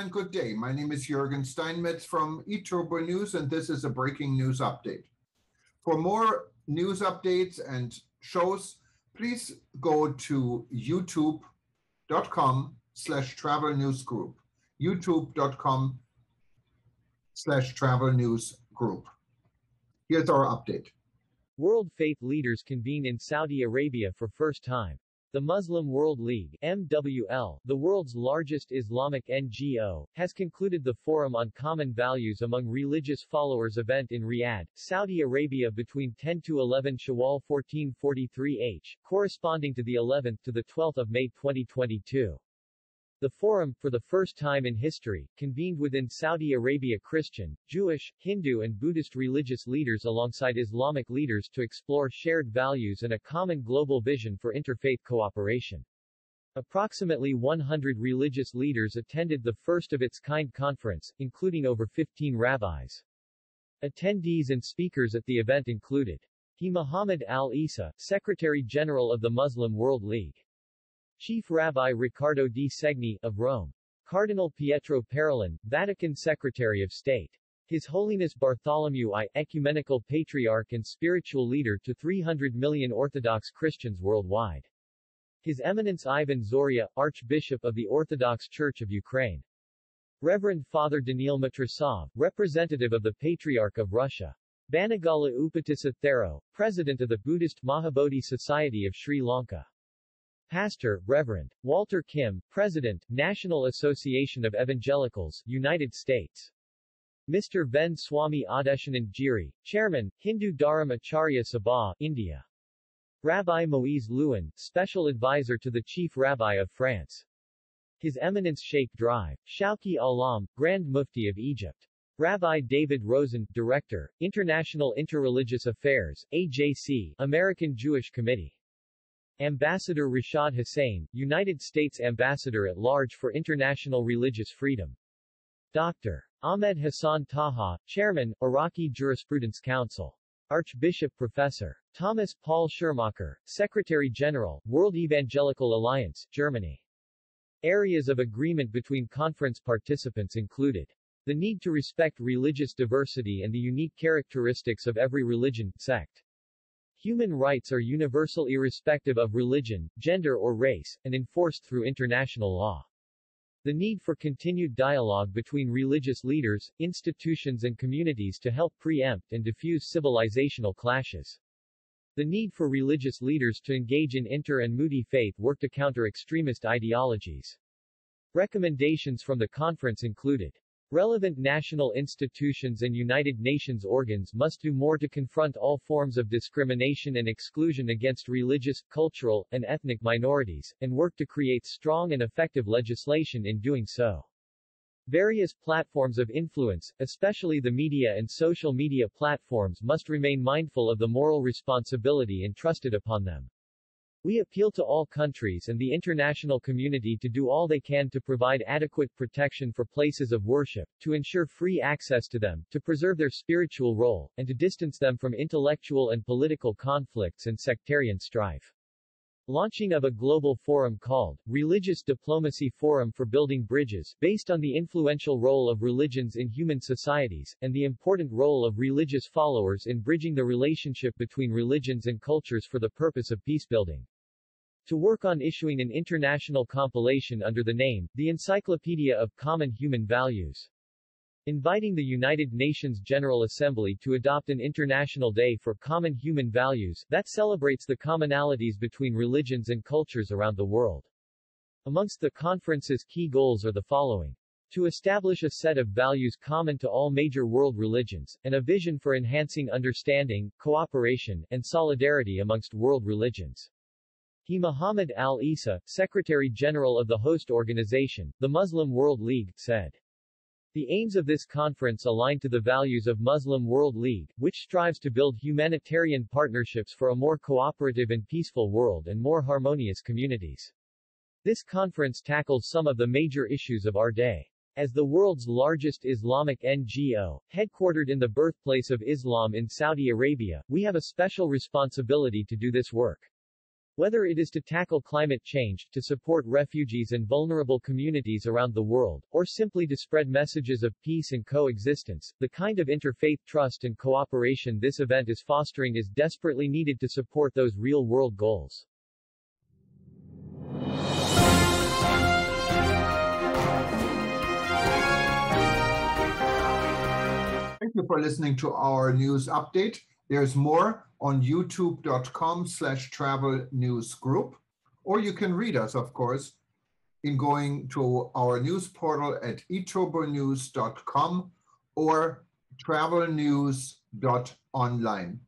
and good day. My name is Jürgen Steinmetz from eTurboNews, and this is a breaking news update. For more news updates and shows, please go to youtube.com/travel news group. youtube.com/travel news group. Here's our update. World faith leaders convene in Saudi Arabia for first time. The Muslim World League (MWL), the world's largest Islamic NGO, has concluded the Forum on Common Values Among Religious Followers event in Riyadh, Saudi Arabia between 10 to 11 Shawwal 1443 corresponding to the 11th to the 12th of May 2022. The forum, for the first time in history, convened within Saudi Arabia Christian, Jewish, Hindu and Buddhist religious leaders alongside Islamic leaders to explore shared values and a common global vision for interfaith cooperation. Approximately 100 religious leaders attended the first-of-its-kind conference, including over 15 rabbis. Attendees and speakers at the event included Muhammad al-Isa, Secretary-General of the Muslim World League. Chief Rabbi Riccardo di Segni, of Rome. Cardinal Pietro Parolin, Vatican Secretary of State. His Holiness Bartholomew I, Ecumenical Patriarch and spiritual leader to 300 million Orthodox Christians worldwide. His Eminence Ivan Zoria, Archbishop of the Orthodox Church of Ukraine. Reverend Father Daniil Matrasov, representative of the Patriarch of Russia. Banagala Upatissa Thero, President of the Buddhist Mahabodhi Society of Sri Lanka. Pastor, Reverend Walter Kim, President, National Association of Evangelicals, United States. Mr. Ven Swami Adeshanand Giri, Chairman, Hindu Dharam Acharya Sabha, India. Rabbi Moise Lewin, Special Advisor to the Chief Rabbi of France. His Eminence Sheikh Drive, Shauki Alam, Grand Mufti of Egypt. Rabbi David Rosen, Director, International Interreligious Affairs, AJC, American Jewish Committee. Ambassador Rashad Hussain, United States Ambassador at Large for International Religious Freedom. Dr. Ahmed Hassan Taha, Chairman, Iraqi Jurisprudence Council. Archbishop Professor Thomas Paul Schirmacher, Secretary General, World Evangelical Alliance, Germany. Areas of agreement between conference participants included the need to respect religious diversity and the unique characteristics of every religion, sect. Human rights are universal irrespective of religion, gender or race, and enforced through international law. The need for continued dialogue between religious leaders, institutions and communities to help preempt and diffuse civilizational clashes. The need for religious leaders to engage in inter- and multi-faith work to counter extremist ideologies. Recommendations from the conference included relevant national institutions and United Nations organs must do more to confront all forms of discrimination and exclusion against religious, cultural, and ethnic minorities, and work to create strong and effective legislation in doing so. Various platforms of influence, especially the media and social media platforms, must remain mindful of the moral responsibility entrusted upon them. We appeal to all countries and the international community to do all they can to provide adequate protection for places of worship, to ensure free access to them, to preserve their spiritual role, and to distance them from intellectual and political conflicts and sectarian strife. Launching of a global forum called Religious Diplomacy Forum for Building Bridges, based on the influential role of religions in human societies, and the important role of religious followers in bridging the relationship between religions and cultures for the purpose of peacebuilding. To work on issuing an international compilation under the name, The Encyclopedia of Common Human Values. Inviting the United Nations General Assembly to adopt an International Day for Common Human Values that celebrates the commonalities between religions and cultures around the world. Amongst the conference's key goals are the following. To establish a set of values common to all major world religions, and a vision for enhancing understanding, cooperation, and solidarity amongst world religions. Muhammad al-Isa, Secretary-General of the host organization, the Muslim World League, said. The aims of this conference align to the values of Muslim World League, which strives to build humanitarian partnerships for a more cooperative and peaceful world and more harmonious communities. This conference tackles some of the major issues of our day. As the world's largest Islamic NGO, headquartered in the birthplace of Islam in Saudi Arabia, we have a special responsibility to do this work. Whether it is to tackle climate change, to support refugees and vulnerable communities around the world, or simply to spread messages of peace and coexistence, the kind of interfaith trust and cooperation this event is fostering is desperately needed to support those real-world goals. Thank you for listening to our news update. There's more on youtube.com/travel news group, or you can read us, of course, in going to our news portal at eTurboNews.com or travelnews.online.